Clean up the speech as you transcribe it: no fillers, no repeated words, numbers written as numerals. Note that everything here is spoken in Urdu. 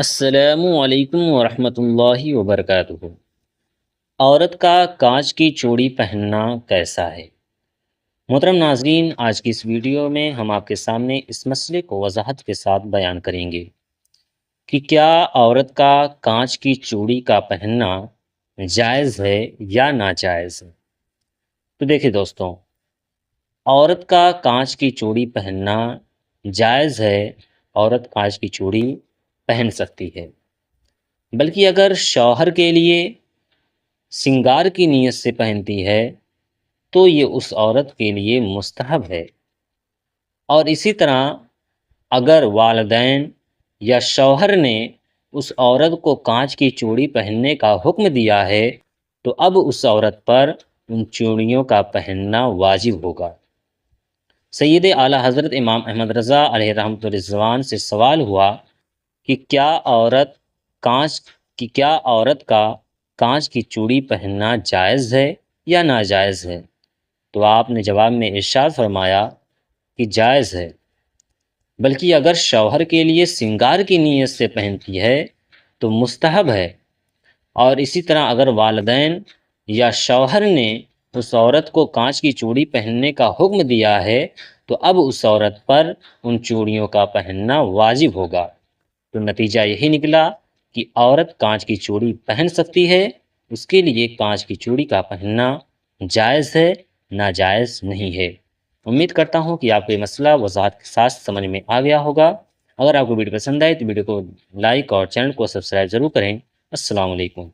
السلام علیکم ورحمۃ اللہ وبرکاتہ۔ عورت کا کانچ کی چوڑی پہننا کیسا ہے؟ محترم ناظرین، آج کی اس ویڈیو میں ہم آپ کے سامنے اس مسئلے کو وضاحت کے ساتھ بیان کریں گے کہ کیا عورت کا کانچ کی چوڑی کا پہننا جائز ہے یا ناجائز ہے۔ تو دیکھیں دوستوں، عورت کا کانچ کی چوڑی پہننا جائز ہے۔ عورت کانچ کی چوڑی پہن سکتی ہے، بلکہ اگر شوہر کے لیے سنگار کی نیت سے پہنتی ہے تو یہ اس عورت کے لیے مستحب ہے، اور اسی طرح اگر والدین یا شوہر نے اس عورت کو کانچ کی چوڑی پہننے کا حکم دیا ہے تو اب اس عورت پر ان چوڑیوں کا پہننا واجب ہوگا۔ سید اعلیٰ حضرت امام احمد رضا علیہ رحمۃ الرضوان سے سوال ہوا کہ کیا عورت کا کانچ کی چوڑی پہننا جائز ہے یا ناجائز ہے، تو آپ نے جواب میں ارشاد فرمایا کہ جائز ہے، بلکہ اگر شوہر کے لیے سنگار کی نیت سے پہنتی ہے تو مستحب ہے، اور اسی طرح اگر والدین یا شوہر نے اس عورت کو کانچ کی چوڑی پہننے کا حکم دیا ہے تو اب اس عورت پر ان چوڑیوں کا پہننا واجب ہوگا۔ تو نتیجہ یہی نکلا کہ عورت کانچ کی چوڑی پہن سکتی ہے، اس کے لیے کانچ کی چوڑی کا پہننا جائز ہے، ناجائز نہیں ہے۔ امید کرتا ہوں کہ آپ کو یہ مسئلہ وضاحت کے ساتھ سمجھ میں آ گیا ہوگا۔ اگر آپ کو ویڈیو پسند آئے تو ویڈیو کو لائک اور چینل کو سبسکرائب ضرور کریں۔ السلام علیکم۔